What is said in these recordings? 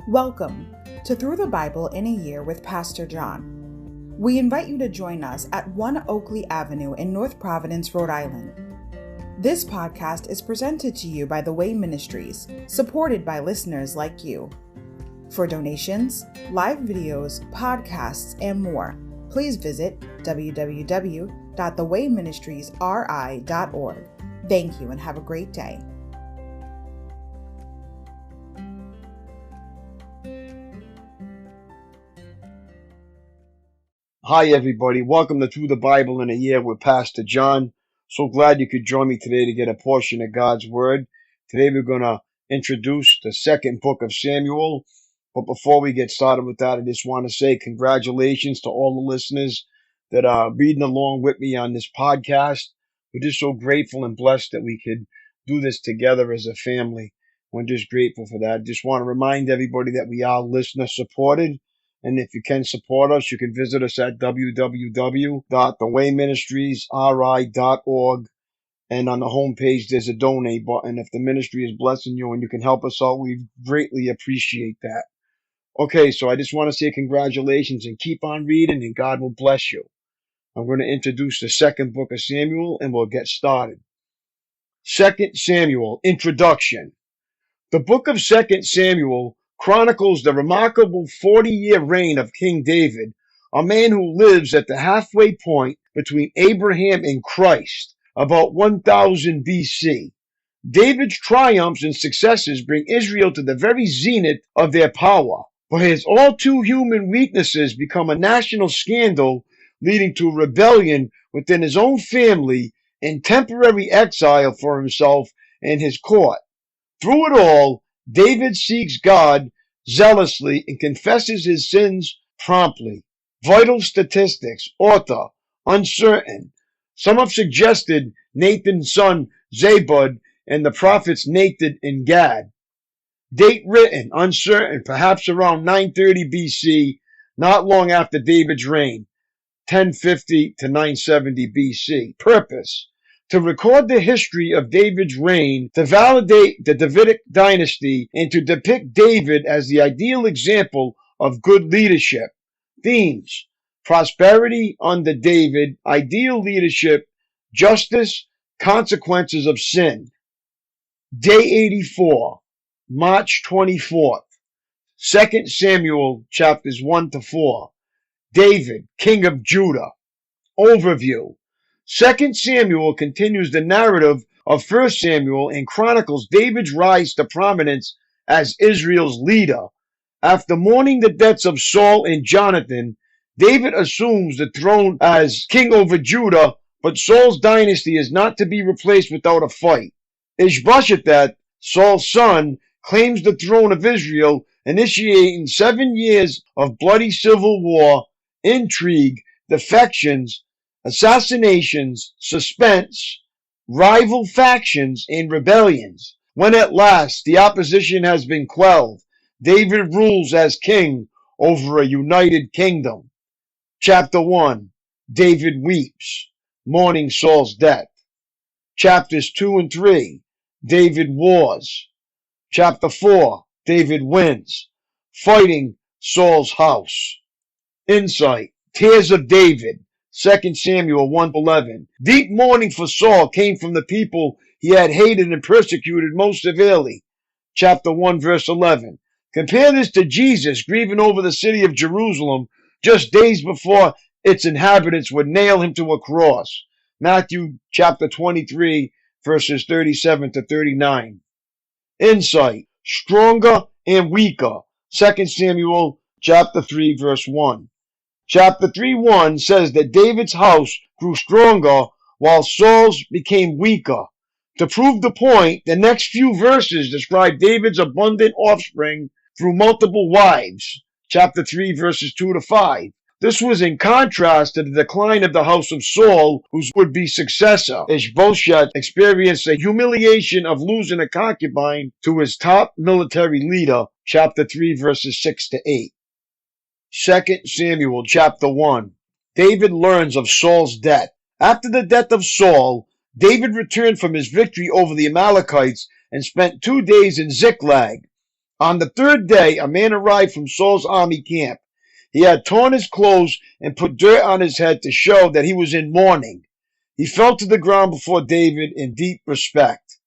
Welcome to Through the Bible in a Year with Pastor John. We invite you to join us at 1 Oakleigh Avenue in North Providence, Rhode Island. This podcast is presented to you by The Way Ministries, supported by listeners like you. For donations, live videos, podcasts, and more, please visit www.thewayministriesri.org. Thank you and have a great day. Hi, everybody. Welcome to Through the Bible in a Year with Pastor John. So glad you could join me today to get a portion of God's Word. Today we're going to introduce the second book of Samuel. But before we get started with that, I just want to say congratulations to all the listeners that are reading along with me on this podcast. We're just so grateful and blessed that we could do this together as a family. We're just grateful for that. Just want to remind everybody that we are listener supported. And if you can support us, you can visit us at www.thewayministriesri.org. And on the homepage, there's a donate button. If the ministry is blessing you and you can help us out, we greatly appreciate that. Okay, so I just want to say congratulations and keep on reading and God will bless you. I'm going to introduce the second book of Samuel and we'll get started. 2 Samuel, Introduction. The book of 2 Samuel chronicles the remarkable 40-year reign of King David, a man who lives at the halfway point between Abraham and Christ, about 1000 BC. David's triumphs and successes bring Israel to the very zenith of their power, but his all-too-human weaknesses become a national scandal, leading to rebellion within his own family and temporary exile for himself and his court. Through it all, David seeks God zealously and confesses his sins promptly. Vital statistics. Author, uncertain. Some have suggested Nathan's son Zabud and the prophets Nathan and Gad. Date written, uncertain, perhaps around 930 BC, not long after David's reign, 1050 to 970 BC. Purpose: to record the history of David's reign, to validate the Davidic dynasty, and to depict David as the ideal example of good leadership. Themes: prosperity under David, ideal leadership, justice, consequences of sin. Day 84, March 24th, 2 Samuel chapters 1 to 4. David, King of Judah. Overview. 2 Samuel continues the narrative of 1 Samuel and chronicles David's rise to prominence as Israel's leader. After mourning the deaths of Saul and Jonathan, David assumes the throne as king over Judah, but Saul's dynasty is not to be replaced without a fight. Ishbosheth, Saul's son, claims the throne of Israel, initiating 7 years of bloody civil war, intrigue, defections, assassinations, suspense, rival factions, and rebellions. When at last the opposition has been quelled, David rules as king over a united kingdom. Chapter 1, David weeps, mourning Saul's death. Chapters 2 and 3, David wars. Chapter 4, David wins, fighting Saul's house. Insight: Tears of David. 2 Samuel 1:11. Deep mourning for Saul came from the people he had hated and persecuted most severely. Chapter 1 verse 11. Compare this to Jesus grieving over the city of Jerusalem just days before its inhabitants would nail him to a cross. Matthew chapter 23 verses 37 to 39. Insight: stronger and weaker. 2 Samuel chapter 3 verse 1. Chapter 3:1 says that David's house grew stronger while Saul's became weaker. To prove the point, the next few verses describe David's abundant offspring through multiple wives. Chapter 3 verses 2 to 5. This was in contrast to the decline of the house of Saul, whose would-be successor, Ishbosheth, experienced the humiliation of losing a concubine to his top military leader. Chapter 3 verses 6 to 8. 2 Samuel chapter 1. David learns of Saul's death. After the death of Saul, David returned from his victory over the Amalekites and spent 2 days in Ziklag. On the third day, a man arrived from Saul's army camp. He had torn his clothes and put dirt on his head to show that he was in mourning. He fell to the ground before David in deep respect.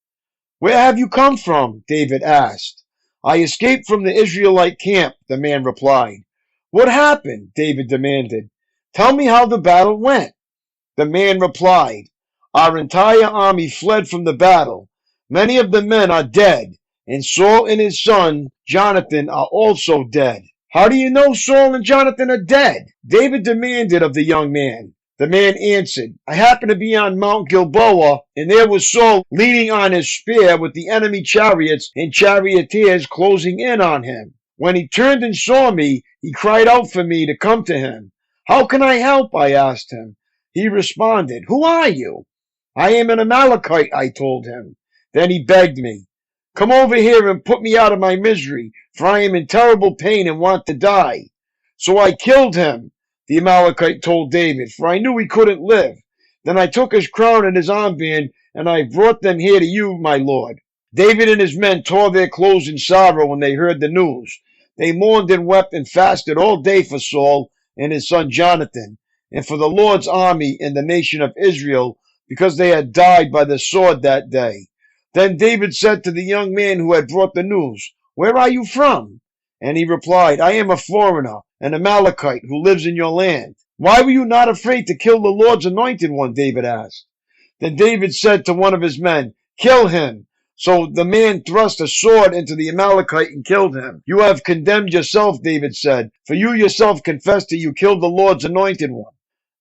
"Where have you come from?" David asked. "I escaped from the Israelite camp," the man replied. "What happened?" David demanded. "Tell me how the battle went." The man replied, "Our entire army fled from the battle. Many of the men are dead, and Saul and his son Jonathan are also dead." "How do you know Saul and Jonathan are dead?" David demanded of the young man. The man answered, "I happened to be on Mount Gilboa, and there was Saul leaning on his spear with the enemy chariots and charioteers closing in on him. When he turned and saw me, he cried out for me to come to him. 'How can I help?' I asked him. He responded, 'Who are you?' 'I am an Amalekite,' I told him. Then he begged me, 'Come over here and put me out of my misery, for I am in terrible pain and want to die.' So I killed him," the Amalekite told David, "for I knew he couldn't live. Then I took his crown and his armband, and I brought them here to you, my lord." David and his men tore their clothes in sorrow when they heard the news. They mourned and wept and fasted all day for Saul and his son Jonathan, and for the Lord's army and the nation of Israel, because they had died by the sword that day. Then David said to the young man who had brought the news, "Where are you from?" And he replied, "I am a foreigner, an Amalekite who lives in your land." "Why were you not afraid to kill the Lord's anointed one?" David asked. Then David said to one of his men, "Kill him." So the man thrust a sword into the Amalekite and killed him. "You have condemned yourself," David said, "for you yourself confessed that you killed the Lord's anointed one."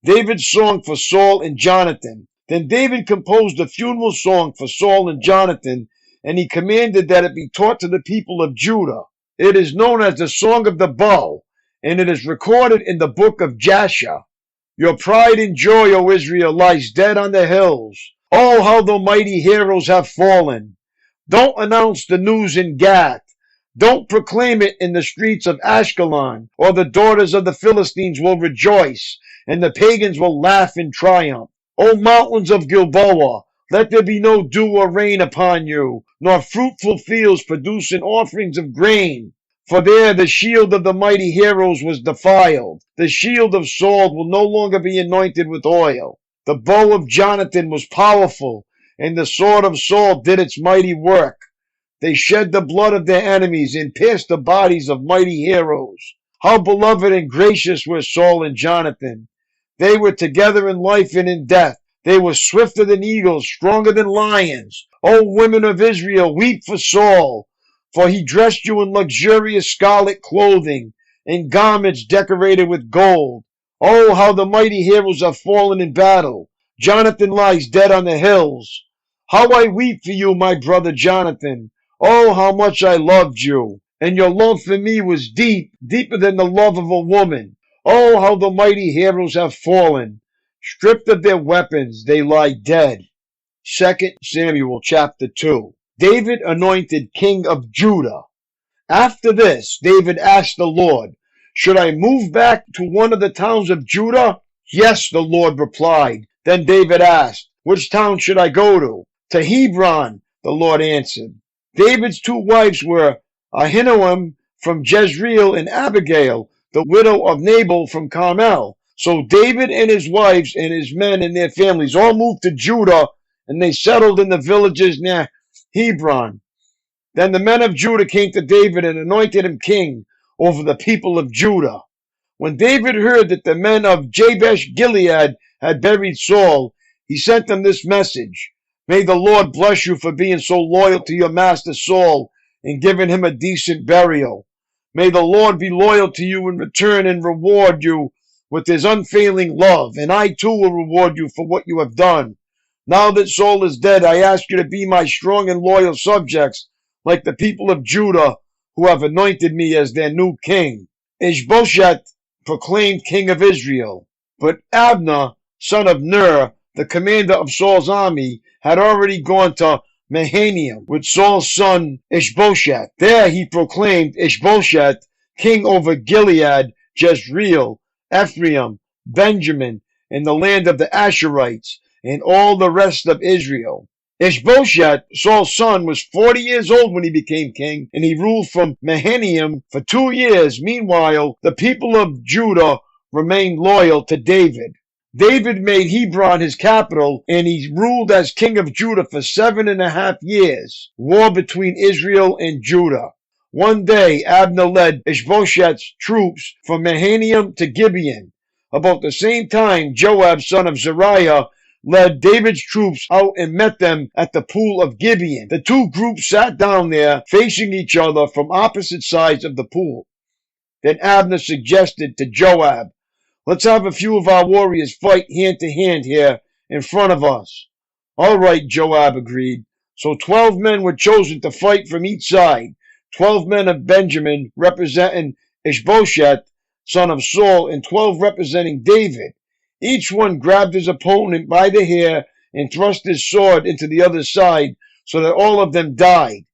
David's song for Saul and Jonathan. Then David composed a funeral song for Saul and Jonathan, and he commanded that it be taught to the people of Judah. It is known as the Song of the Bow, and it is recorded in the book of Jasher. "Your pride and joy, O Israel, lies dead on the hills. Oh, how the mighty heroes have fallen. Don't announce the news in Gath. Don't proclaim it in the streets of Ashkelon, or the daughters of the Philistines will rejoice, and the pagans will laugh in triumph. O mountains of Gilboa, let there be no dew or rain upon you, nor fruitful fields producing offerings of grain. For there the shield of the mighty heroes was defiled. The shield of Saul will no longer be anointed with oil. The bow of Jonathan was powerful, and the sword of Saul did its mighty work. They shed the blood of their enemies and pierced the bodies of mighty heroes. How beloved and gracious were Saul and Jonathan. They were together in life and in death. They were swifter than eagles, stronger than lions. O women of Israel, weep for Saul, for he dressed you in luxurious scarlet clothing and garments decorated with gold. Oh, how the mighty heroes have fallen in battle. Jonathan lies dead on the hills. How I weep for you, my brother Jonathan. Oh, how much I loved you, and your love for me was deep, deeper than the love of a woman. Oh, how the mighty heroes have fallen. Stripped of their weapons, they lie dead. 2 Samuel chapter 2. David anointed king of Judah. After this, David asked the Lord, "Should I move back to one of the towns of Judah?" "Yes," the Lord replied. Then David asked, "Which town should I go to?" "To Hebron," the Lord answered. David's two wives were Ahinoam from Jezreel and Abigail, the widow of Nabal from Carmel. So David and his wives and his men and their families all moved to Judah, and they settled in the villages near Hebron. Then the men of Judah came to David and anointed him king over the people of Judah. When David heard that the men of Jabesh Gilead had buried Saul, he sent them this message: "May the Lord bless you for being so loyal to your master Saul and giving him a decent burial. May the Lord be loyal to you in return and reward you with his unfailing love, and I too will reward you for what you have done. Now that Saul is dead, I ask you to be my strong and loyal subjects, like the people of Judah who have anointed me as their new king." Ishbosheth proclaimed king of Israel, but Abner, son of Ner, the commander of Saul's army, had already gone to Mahanaim with Saul's son Ishbosheth. There he proclaimed Ishbosheth king over Gilead, Jezreel, Ephraim, Benjamin, and the land of the Asherites, and all the rest of Israel. Ishbosheth, Saul's son, was 40 years old when he became king, and he ruled from Mahanaim for 2 years. Meanwhile, the people of Judah remained loyal to David. David made Hebron his capital, and he ruled as king of Judah for 7.5 years. War between Israel and Judah. One day, Abner led Ishbosheth's troops from Mahanaim to Gibeon. About the same time, Joab, son of Zeruiah, led David's troops out and met them at the pool of Gibeon. The two groups sat down there, facing each other from opposite sides of the pool. Then Abner suggested to Joab, "Let's have a few of our warriors fight hand to hand here in front of us." "All right," Joab agreed. So 12 men were chosen to fight from each side. 12 men of Benjamin representing Ishbosheth, son of Saul, and 12 representing David. Each one grabbed his opponent by the hair and thrust his sword into the other side so that all of them died.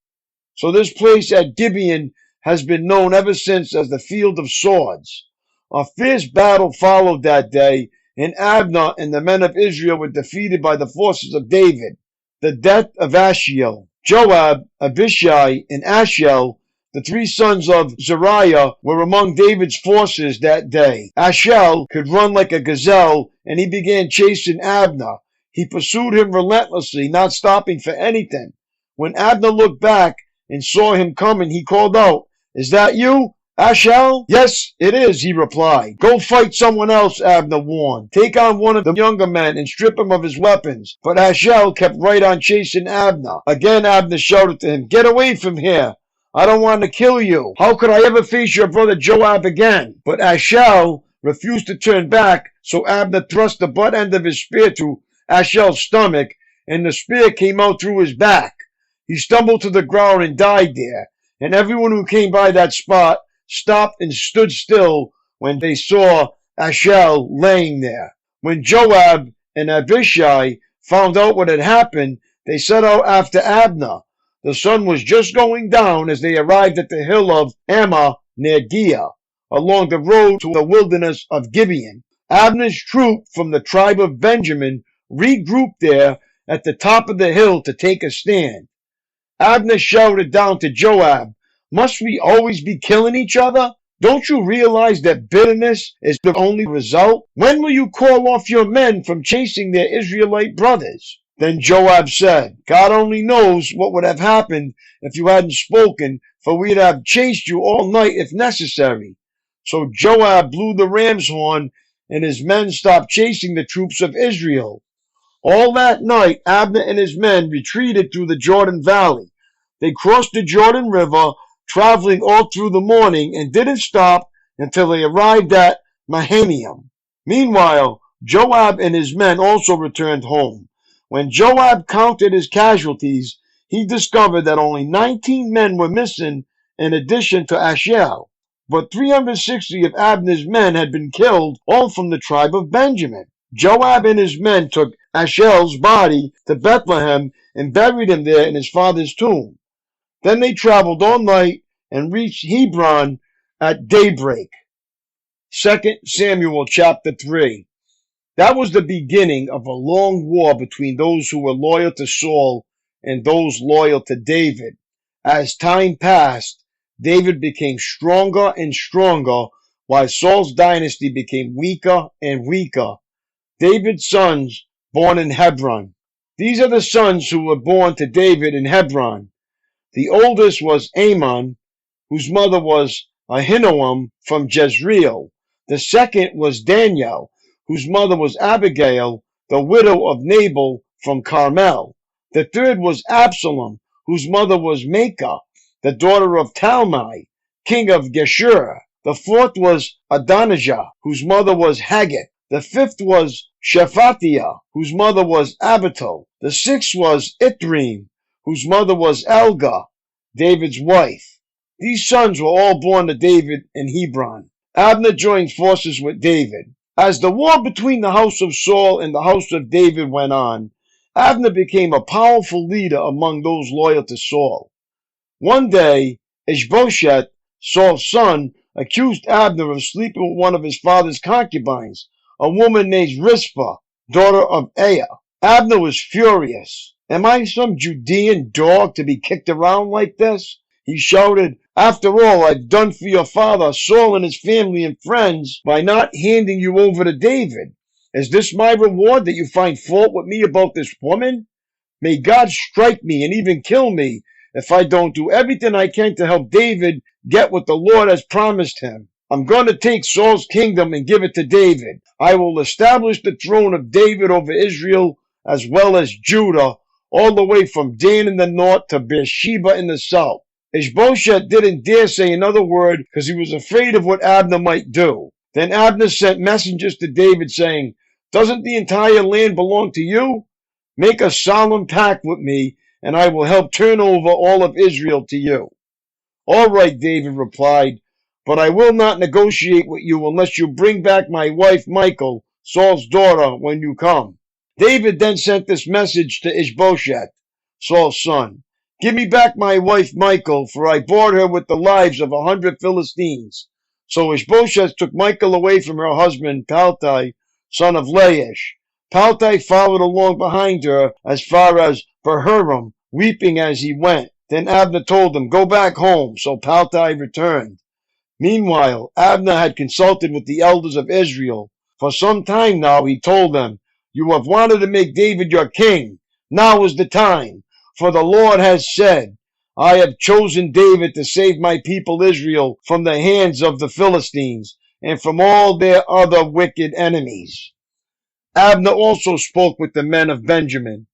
So this place at Gibeon has been known ever since as the Field of Swords. A fierce battle followed that day, and Abner and the men of Israel were defeated by the forces of David. The death of Ashiel. Joab, Abishai, and Ashel, the 3 sons of Zeruiah, were among David's forces that day. Ashel could run like a gazelle, and he began chasing Abner. He pursued him relentlessly, not stopping for anything. When Abner looked back and saw him coming, he called out, "Is that you, Ashel?" "Yes, it is," he replied. "Go fight someone else," Abner warned. "Take on one of the younger men and strip him of his weapons." But Ashel kept right on chasing Abner. Again Abner shouted to him, "Get away from here. I don't want to kill you. How could I ever face your brother Joab again?" But Ashel refused to turn back, so Abner thrust the butt end of his spear through Ashel's stomach, and the spear came out through his back. He stumbled to the ground and died there, and everyone who came by that spot stopped and stood still when they saw Ashel laying there. When Joab and Abishai found out what had happened, they set out after Abner. The sun was just going down as they arrived at the hill of Ammah near Giah, along the road to the wilderness of Gibeon. Abner's troop from the tribe of Benjamin regrouped there at the top of the hill to take a stand. Abner shouted down to Joab, "Must we always be killing each other? Don't you realize that bitterness is the only result? When will you call off your men from chasing their Israelite brothers?" Then Joab said, "God only knows what would have happened if you hadn't spoken, for we'd have chased you all night if necessary." So Joab blew the ram's horn, and his men stopped chasing the troops of Israel. All that night, Abner and his men retreated through the Jordan Valley. They crossed the Jordan River, traveling all through the morning, and didn't stop until they arrived at Mahanaim. Meanwhile, Joab and his men also returned home. When Joab counted his casualties, he discovered that only 19 men were missing in addition to Ashel. But 360 of Abner's men had been killed, all from the tribe of Benjamin. Joab and his men took Ashel's body to Bethlehem and buried him there in his father's tomb. Then they traveled all night and reached Hebron at daybreak. 2 Samuel chapter 3. That was the beginning of a long war between those who were loyal to Saul and those loyal to David. As time passed, David became stronger and stronger, while Saul's dynasty became weaker and weaker. David's sons born in Hebron. These are the sons who were born to David in Hebron. The oldest was Amon, whose mother was Ahinoam from Jezreel. The second was Daniel, whose mother was Abigail, the widow of Nabal from Carmel. The third was Absalom, whose mother was Maacah, the daughter of Talmai, king of Geshur. The fourth was Adonijah, whose mother was Haggith. The fifth was Shephatiah, whose mother was Abital. The sixth was Ithream, whose mother was Elgah, David's wife. These sons were all born to David in Hebron. Abner joined forces with David. As the war between the house of Saul and the house of David went on, Abner became a powerful leader among those loyal to Saul. One day, Ishbosheth, Saul's son, accused Abner of sleeping with one of his father's concubines, a woman named Rizpah, daughter of Aiah. Abner was furious. Am I some Judean dog to be kicked around like this? He shouted. After all I've done for your father Saul and his family and friends by not handing you over to David. Is this my reward, that you find fault with me about this woman? May God strike me and even kill me if I don't do everything I can to help David get what the Lord has promised him. I'm going to take Saul's kingdom and give it to David. I will establish the throne of David over Israel as well as Judah, all the way from Dan in the north to Beersheba in the south. Ishbosheth didn't dare say another word because he was afraid of what Abner might do. Then Abner sent messengers to David saying, "Doesn't the entire land belong to you? Make a solemn pact with me, and I will help turn over all of Israel to you." "All right," David replied, "but I will not negotiate with you unless you bring back my wife Michal, Saul's daughter, when you come." David then sent this message to Ishbosheth, Saul's son. "Give me back my wife Michal, for I bought her with the lives of 100 Philistines." So Ishbosheth took Michal away from her husband Paltai, son of Laish. Paltai followed along behind her as far as Bahurim, weeping as he went. Then Abner told him, "Go back home." So Paltai returned. Meanwhile, Abner had consulted with the elders of Israel. For some time now, he told them, "You have wanted to make David your king. Now is the time. For the Lord has said, I have chosen David to save my people Israel from the hands of the Philistines and from all their other wicked enemies." Abner also spoke with the men of Benjamin.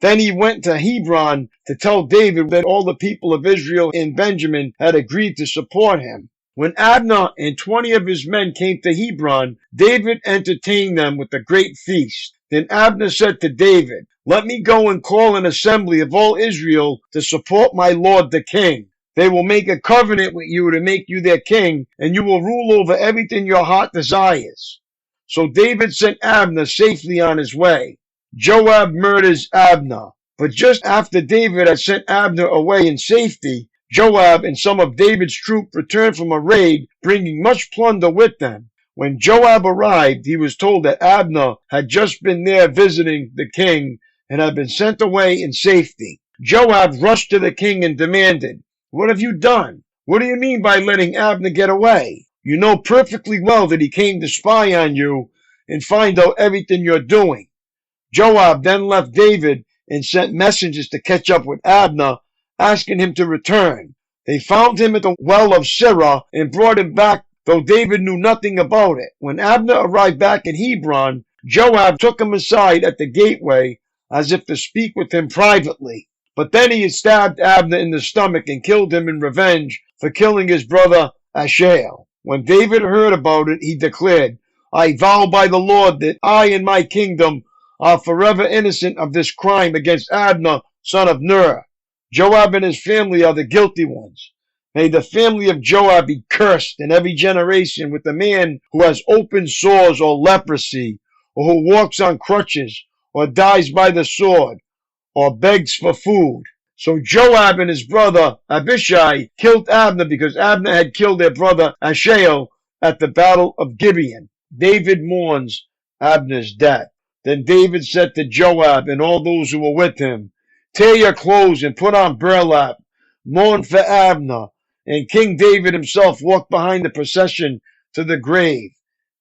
Then he went to Hebron to tell David that all the people of Israel and Benjamin had agreed to support him. When Abner and 20 of his men came to Hebron, David entertained them with a great feast. Then Abner said to David, "Let me go and call an assembly of all Israel to support my lord the king. They will make a covenant with you to make you their king, and you will rule over everything your heart desires." So David sent Abner safely on his way. Joab murders Abner. But just after David had sent Abner away in safety, Joab and some of David's troops returned from a raid, bringing much plunder with them. When Joab arrived, he was told that Abner had just been there visiting the king and had been sent away in safety. Joab rushed to the king and demanded, "What have you done? What do you mean by letting Abner get away? You know perfectly well that he came to spy on you and find out everything you're doing." Joab then left David and sent messengers to catch up with Abner, asking him to return. They found him at the well of Sirah and brought him back, though David knew nothing about it. When Abner arrived back at Hebron, Joab took him aside at the gateway as if to speak with him privately. But then he stabbed Abner in the stomach and killed him in revenge for killing his brother Asahel. When David heard about it, he declared, "I vow by the Lord that I and my kingdom are forever innocent of this crime against Abner, son of Ner. Joab and his family are the guilty ones. May the family of Joab be cursed in every generation with the man who has open sores or leprosy, or who walks on crutches, or dies by the sword, or begs for food." So Joab and his brother Abishai killed Abner because Abner had killed their brother Asahel at the battle of Gibeon. David mourns Abner's death. Then David said to Joab and all those who were with him, "Tear your clothes and put on burlap. Mourn for Abner." And King David himself walked behind the procession to the grave.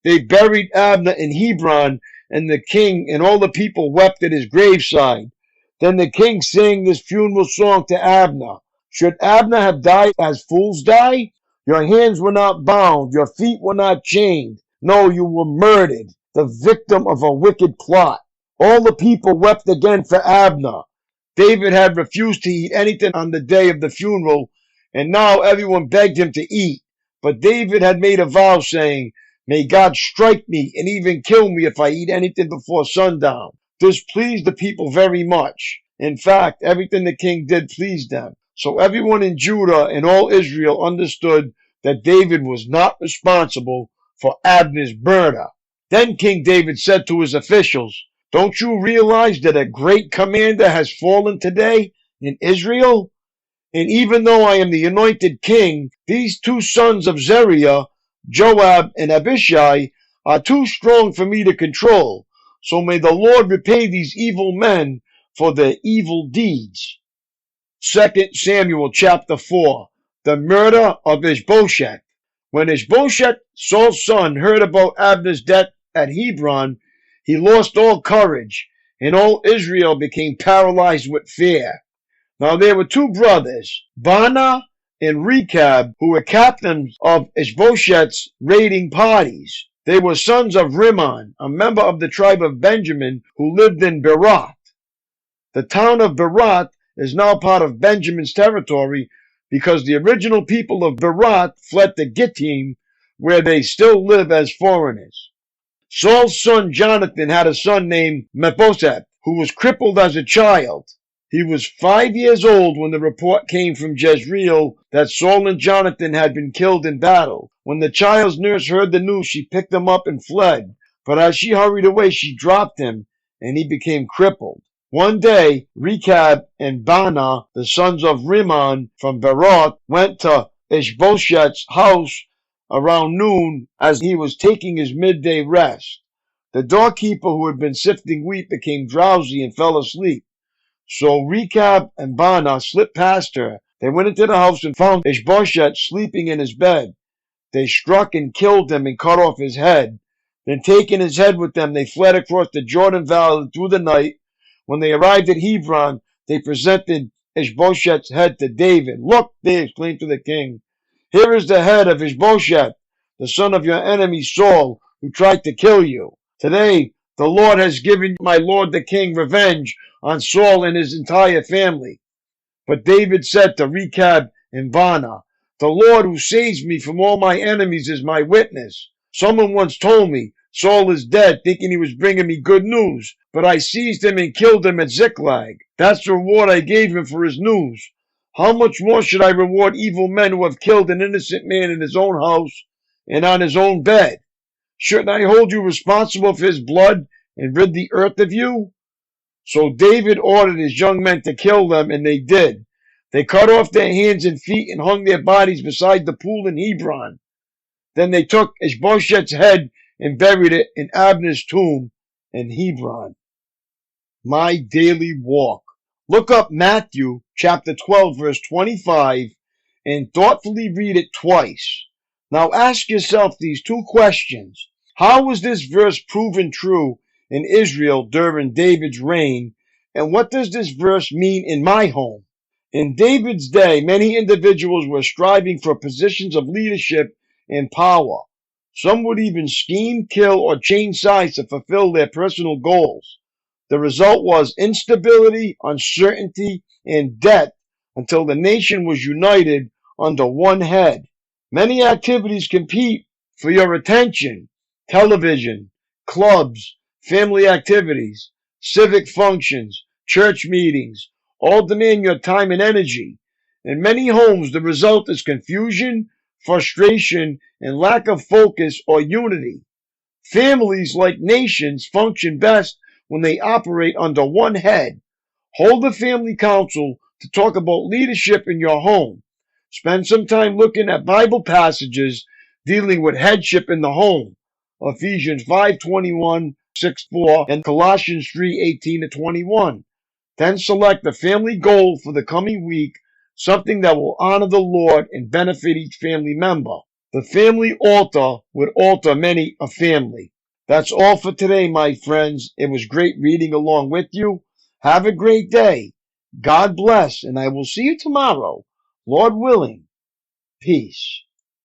They buried Abner in Hebron, and the king and all the people wept at his graveside. Then the king sang this funeral song to Abner. "Should Abner have died as fools die? Your hands were not bound, your feet were not chained. No, you were murdered, the victim of a wicked plot." All the people wept again for Abner. David had refused to eat anything on the day of the funeral, and now everyone begged him to eat. But David had made a vow saying, "May God strike me and even kill me if I eat anything before sundown." This pleased the people very much. In fact, everything the king did pleased them. So everyone in Judah and all Israel understood that David was not responsible for Abner's murder. Then King David said to his officials, "Don't you realize that a great commander has fallen today in Israel? And even though I am the anointed king, these two sons of Zeruiah, Joab and Abishai, are too strong for me to control. So may the Lord repay these evil men for their evil deeds. 2 Samuel chapter 4, the murder of Ishbosheth. When Ishbosheth, Saul's son, heard about Abner's death at Hebron, he lost all courage, and all Israel became paralyzed with fear. Now there were two brothers, Baanah and Rechab, who were captains of Ishbosheth's raiding parties. They were sons of Rimmon, a member of the tribe of Benjamin, who lived in Beroth. The town of Beroth is now part of Benjamin's territory because the original people of Beroth fled to Gittim, where they still live as foreigners. Saul's son Jonathan had a son named Mephibosheth, who was crippled as a child. He was 5 years old when the report came from Jezreel that Saul and Jonathan had been killed in battle. When the child's nurse heard the news, she picked him up and fled. But as she hurried away, she dropped him, and he became crippled. One day, Rechab and Baanah, the sons of Rimmon from Beroth, went to Ishbosheth's house around noon as he was taking his midday rest. The doorkeeper who had been sifting wheat became drowsy and fell asleep. So Rechab and Baanah slipped past her. They went into the house and found Ishbosheth sleeping in his bed. They struck and killed him and cut off his head. Then taking his head with them, they fled across the Jordan Valley through the night. When they arrived at Hebron, they presented Ishbosheth's head to David. "Look," they exclaimed to the king, "here is the head of Ishbosheth, the son of your enemy Saul, who tried to kill you. Today, the Lord has given my lord the king revenge on Saul and his entire family." But David said to Rechab and Baanah, "The Lord who saves me from all my enemies is my witness. Someone once told me Saul is dead, thinking he was bringing me good news. But I seized him and killed him at Ziklag. That's the reward I gave him for his news. How much more should I reward evil men who have killed an innocent man in his own house and on his own bed? Shouldn't I hold you responsible for his blood and rid the earth of you?" So David ordered his young men to kill them, and they did. They cut off their hands and feet and hung their bodies beside the pool in Hebron. Then they took Ishbosheth's head and buried it in Abner's tomb in Hebron. My daily walk. Look up Matthew chapter 12 verse 25 and thoughtfully read it twice. Now ask yourself these two questions. How was this verse proven true in Israel during David's reign? And what does this verse mean in my home? In David's day, many individuals were striving for positions of leadership and power. Some would even scheme, kill, or change sides to fulfill their personal goals. The result was instability, uncertainty, and death until the nation was united under one head. Many activities compete for your attention: television, clubs, family activities, civic functions, church meetings, all demand your time and energy. In many homes, the result is confusion, frustration, and lack of focus or unity. Families, like nations, function best when they operate under one head. Hold a family council to talk about leadership in your home. Spend some time looking at Bible passages dealing with headship in the home. Ephesians 5:21, 6:4, and Colossians 3:18-21. Then select a family goal for the coming week, something that will honor the Lord and benefit each family member. The family altar would alter many a family. That's all for today, my friends. It was great reading along with you. Have a great day. God bless, and I will see you tomorrow, Lord willing. Peace.